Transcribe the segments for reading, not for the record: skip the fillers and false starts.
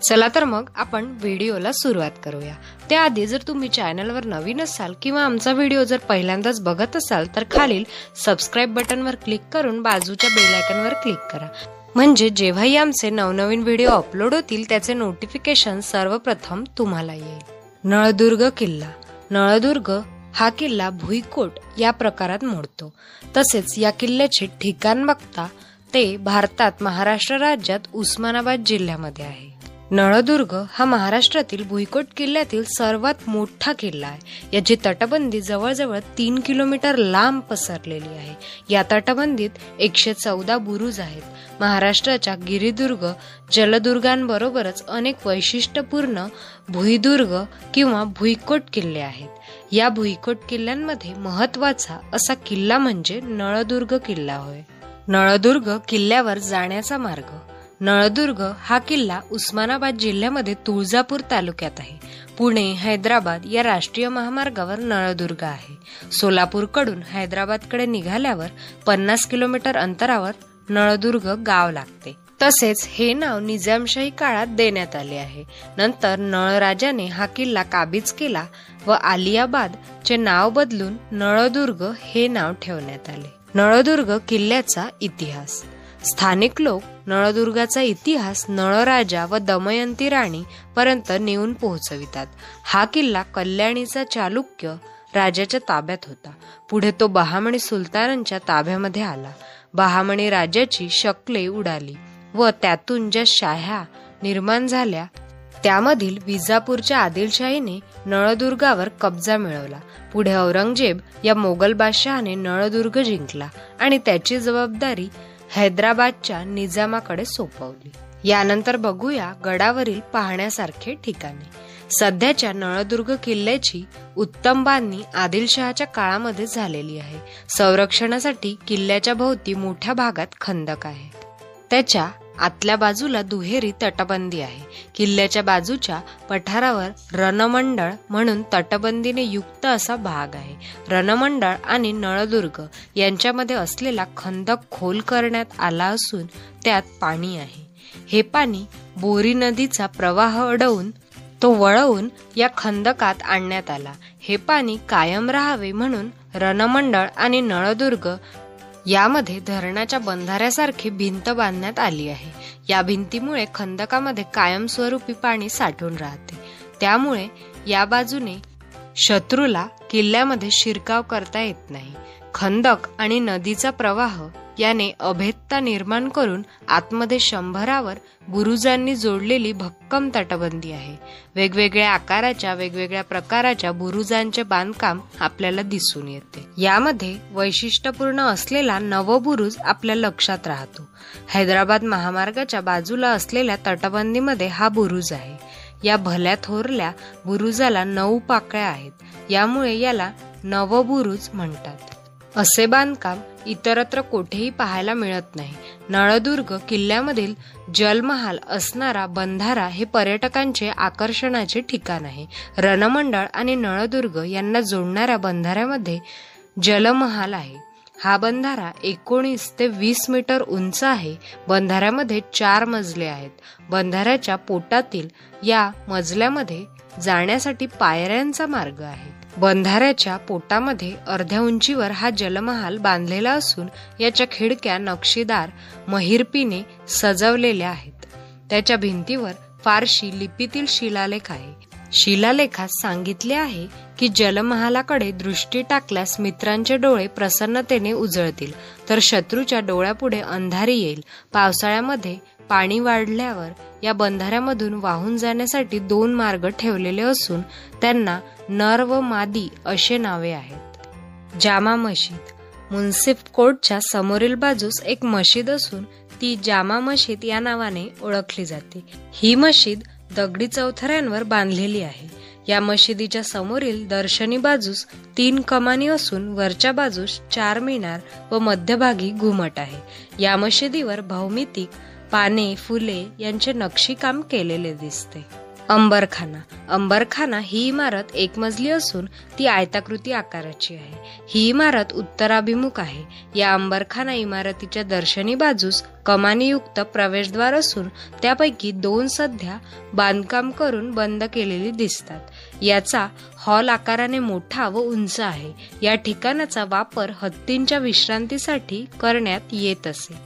चला तर मग आपण व्हिडिओला सुरुवात करूया। त्याआधी जर तुम्ही चॅनलवर नवीन असाल किंवा आमचा व्हिडिओ जर पहिल्यांदाच बघत असाल तर खालील सबस्क्राइब बटनवर क्लिक करून बाजूच्या बेल आयकॉनवर क्लिक करा, म्हणजे जेव्हाही आमचे नवनवीन व्हिडिओ अपलोड होतील त्याचे नोटिफिकेशन सर्वप्रथम तुम्हाला येईल। नळदुर्ग किल्ला। नळदुर्ग हा किल्ला भुईकोट या प्रकारात मोडतो। तसेच या किल्ल्याचे ठिकाण बघता ते भारतात महाराष्ट्र राज्यात उस्मानाबाद जिल्ह्यामध्ये आहे। नळदुर्ग हा महाराष्ट्रातील भुईकोट किल्ल्यातील सर्वात मोठा किल्ला आहे। याची तटबंदी जवळजवळ 3 किलोमीटर लांब पसरलेली आहे। या तटबंदीत 114 बुरुज आहेत। महाराष्ट्राच्या गिरिदुर्ग जलदुर्गांबरोबरच अनेक वैशिष्ट्यपूर्ण भुईदुर्ग किंवा भुईकोट किल्ले आहेत। या भुईकोट किल्ल्यांमध्ये महत्वाचा असा किल्ला म्हणजे नळदुर्ग किल्ला होय। नळदुर्ग किल्ल्यावर जाण्याचा मार्ग। नळदुर्ग हा किल्ला उस्मानाबाद जिल्ह्यामध्ये तुळजापूर तालुक्यात आहे। पुणे हैदराबाद या राष्ट्रीय महामार्गावर नळदुर्ग आहे। सोलापूरकडून हैदराबादकडे निघाल्यावर 50 किलोमीटर अंतरावर नळदुर्ग गाव लागते। तसेच हे नाव निजामशाही काळात देण्यात आले आहे। नंतर नळराजाने हा किल्ला काबीज केला व आलियाबाद चे नाव बदलून नळदुर्ग हे नाव ठेवण्यात आले। नळदुर्ग किल्ल्याचा इतिहास। स्थानिक लोक नळदुर्गाचा इतिहास नळराजा व दमयंती राणी पर्यंत नेऊन पोहोचवितात। हा किल्ला कल्याणीचा चालुक्य राजाच्या ताब्यात होता। पुढे तो बहामणी सुलतानांच्या ताब्यामध्ये आला। बहामणी राजाची शकले उडाली व त्यातून ज्या शाह्या निर्माण झाल्या त्यामधील विजापूरच्या आदिलशाहीने नळदुर्गावर कब्जा मिळवला। पुढे औरंगजेब या मोगल बादशहाने नळदुर्ग जिंकला आणि त्याची जबाबदारी हैदराबादच्या निजामाकडे सोपवली। यानंतर बघूया गडावरील पाहण्यासारखे ठिकाणे। सध्याच्या नळदुर्ग किल्ल्याची उत्तम बांधणी आदिलशहाच्या काळामध्ये झालेली आहे। संरक्षणासाठी किल्ल्याच्या भोवती मोठ्या भागात खंदक आहे। त्याच्या आतल्या बाजूला दुहेरी तटबंदी आहे। किल्ल्याच्या बाजूच्या पठारावर रणमंडळ म्हणून तटबंदीने युक्त असा भाग आहे। रणमंडळ आणि नळदुर्ग यांच्यामध्ये असलेला खंदक खोल करण्यात आला असून त्यात पाणी आहे। हे पाणी बोरी नदीचा प्रवाह अडवून तो वळवून या खंदकात आणण्यात आला। हे पाणी कायम राहावे म्हणून रणमंडळ आणि नळदुर्ग यामध्ये धरणाच्या बंधाऱ्यासारखी भिंत बांधण्यात आली आहे। या भिंतीमुळे खंदकामध्ये कायमस्वरूपी पाणी साठून राहते। त्यामुळे या बाजूने शत्रूला किल्ल्यामध्ये शिरकाव करता येत नाही। खंदक आणि नदीचा प्रवाह याने अभेद्यता निर्माण करून आतमध्ये 100वर बुरुजांनी जोडलेली भक्कम तटबंदी आहे। वेगवेगळ्या आकाराच्या वेगवेगळ्या प्रकाराच्या बुरुजांचे बांधकाम आपल्याला दिसून येते। यामध्ये वैशिष्ट्यपूर्ण असलेला नवबुरुज आपल्या लक्षात राहतो। हैदराबाद महामार्गाच्या बाजूला असलेल्या तटबंदीमध्ये हा बुरुज आहे। या भल्या थोरल्या बुरुजाला 9 पाकळ्या आहेत। यामुळे याला नवबुरुज म्हणतात। असे बांधकाम इतरत्र कोठेही पाहायला मिळत नाही। नळदुर्ग किल्ल्यामधील जलमहाल असणारा बंधारा हे पर्यटकांचे आकर्षणाचे ठिकाण आहे। रणमंडळ आणि नळदुर्ग यांना जोडणाऱ्या बंधाऱ्यामध्ये जलमहाल आहे। हा बंधारा 19 ते 20 मीटर उंच आहे। बंधाऱ्यामध्ये 4 मजले आहेत। बंधाऱ्याच्या पोटातील या मजल्यामध्ये जाण्यासाठी पायऱ्यांचा मार्ग आहे। बंधाऱ्याच्या पोटामध्ये अर्ध्या उंचीवर हा जलमहाल बांधलेला असून याच्या खिडक्या नक्षीदार महिरपीने सजवलेल्या आहेत। त्याच्या भिंतीवर फारशी लिपीतील शिलालेख आहे। शिलालेखात सांगितले आहे की जलमहालाकडे दृष्टी टाकल्यास मित्रांचे डोळे प्रसन्नतेने उजळतील, तर शत्रूच्या डोळ्यापुढे अंधारी येईल। पावसाळ्यामध्ये पाणी वाढल्यावर या बंधाऱ्यामधून वाहून जाण्यासाठी 2 मार्ग ठेवलेले असून त्यांना नर व मादी असे नावे आहेत। जामा मशीद। मुन्सिफ कोर्टच्या समोरील बाजूस एक मशीद असून ती जामा मशीद या नावाने ओळखली जाते। ही मशीद दगडी चौथऱ्यांवर बांधलेली आहे। या मशिदीच्या समोरील दर्शनी बाजूस 3 कमानी असून वरच्या बाजूस 4 मिनार व मध्यभागी घुमट आहे। या मशिदीवर भौमितिक पाने फुले यांचे नक्षीकाम केलेले दिसते। अंबरखाना ही इमारत एक मजली असून ती आयताकृती आकाराची आहे। ही इमारत उत्तराभिमुख आहे। या अंबरखाना इमारतीच्या दर्शनी बाजूस कमानीयुक्त प्रवेशद्वार असून त्यापैकी 2 सध्या बांधकाम करून बंद केलेली दिसतात। याचा हॉल आकाराने मोठा व उंच आहे। या ठिकाणाचा वापर हत्तींच्या विश्रांतीसाठी करण्यात येत असे।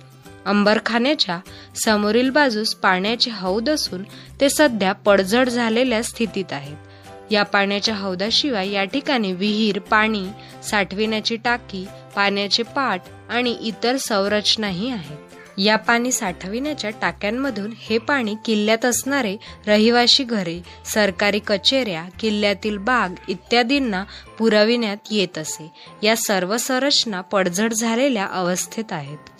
अंबरखान्याच्या समोरील बाजूस पाण्याचे हौद असून ते सध्या पडझड झालेल्या स्थितीत आहेत। या पाण्याच्या हौदाशिवाय या ठिकाणी विहीर, पाणी साठविण्याची टाकी, पाण्याचे पाट आणि इतर संरचनाही आहेत। या पाणी साठविण्याच्या टाक्यांमधून हे पाणी किल्ल्यात असणारे रहिवासी घरे, सरकारी कचेऱ्या, किल्ल्यातील बाग इत्यादींना पुरविण्यात येत असे। या सर्व संरचना पडझड झालेल्या अवस्थेत आहेत।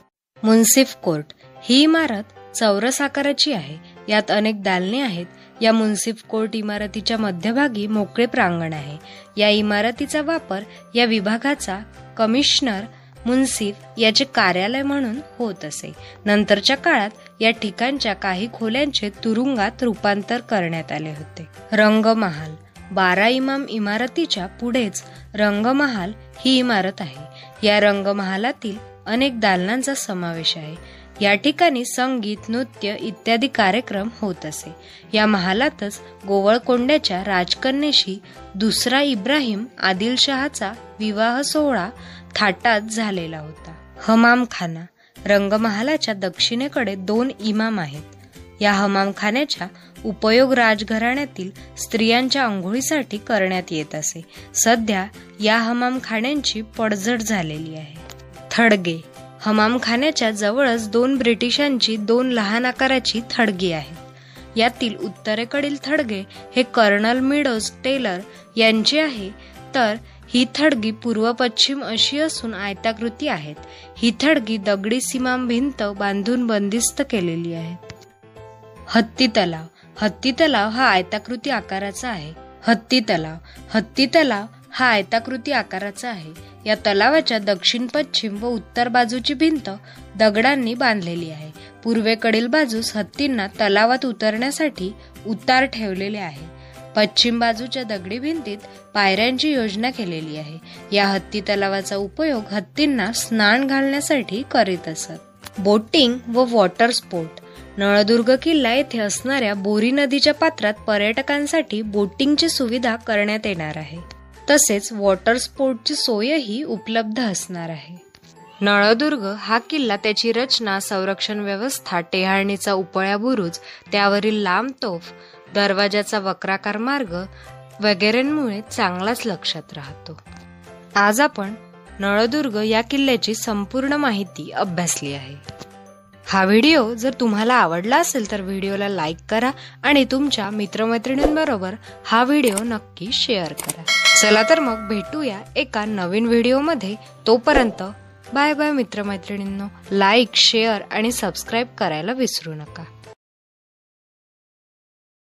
मुन्सिफ कोर्ट ही इमारत चौरस आकाराची आहे। यात अनेक दालने आहेत। या मुन्सिफ कोर्ट इमारतीच्या मध्यभागी मोकळे प्रांगण आहे। या इमारतीचा वापर या विभागाचा कमिशनर मुन्सिफ याचे कार्यालय म्हणून होत असे। नंतरच्या काळात या ठिकाणच्या काही खोल्यांचे तुरुंगात रूपांतर करण्यात आले होते। रंगमहाल 12 इमाम इमारतीच्या पुढेच रंगमहाल ही इमारत आहे। या रंगमहालातील अनेक दालनांचा समावेश आहे। या ठिकाणी संगीत, नृत्य इत्यादी कार्यक्रम होत असे। या महालातच गोवळकोंड्याच्या राजकन्येशी दुसरा इब्राहिम आदिलशहाचा विवाह सोहळा थाटात झालेला होता। हमामखाना रंगमहालाच्या दक्षिणेकडे 2 इमाम आहेत। या हमामखान्याचा उपयोग राजघराण्यातील स्त्रियांच्या आंघोळीसाठी करण्यात येत असे। सध्या या हमामखान्यांची पडझड झालेली आहे। थडगे हमामखान्याच्या जवळच 2 ब्रिटिशांची 2 लहान आकाराची थडगी आहेत। यातील उत्तरेकडील थडगे हे कर्नल मिडोज टेलर यांचे आहे, तर ही थडगी पूर्व पश्चिम अशी असून आयताकृती आहेत। ही थडगी दगडी सीमाम भिंत बांधून बंदिस्त केलेली आहे। हत्ती तलाव हा आयताकृती आकाराचा आहे। हत्ती तलाव हा आयताकृती आकाराचा आहे। या तलावाच्या दक्षिण, पश्चिम व उत्तर बाजूची भिंत दगडांनी बांधलेली आहे। पूर्वेकडील बाजूस हत्तींना तलावात उतरण्यासाठी उतार ठेवलेले आहे। पश्चिम बाजूच्या दगडी भिंतीत पायऱ्यांची योजना केलेली आहे। या हत्ती तलावाचा उपयोग हत्तींना स्नान घालण्यासाठी करीत असत। बोटिंग व वॉटर स्पोर्ट नळदुर्ग किल्ला येथे असणाऱ्या बोरी नदीच्या पात्रात पर्यटकांसाठी बोटिंगची सुविधा करण्यात येणार आहे। तसेच वॉटर स्पोर्टची सोयही उपलब्ध असणार आहे। नळदुर्ग हा किल्ला त्याची रचना, संरक्षण व्यवस्था, टेहाळणीचा उपळ्या बुरुज, त्यावरील लांब तोफ, दरवाजाचा वक्राकार मार्ग वगैरेंमुळे चांगलाच लक्षात राहतो। आज आपण नळदुर्ग या किल्ल्याची संपूर्ण माहिती अभ्यासली आहे। हा व्हिडिओ जर तुम्हाला आवडला असेल तर व्हिडिओला लाईक करा आणि तुमच्या मित्रमैत्रिणींबरोबर हा व्हिडिओ नक्की शेअर करा। चला तर मग भेटूया एका नवीन व्हिडिओमध्ये। तोपर्यंत बाय बाय मित्रमैत्रिणींनो। लाईक, शेअर आणि सबस्क्राईब करायला विसरू नका।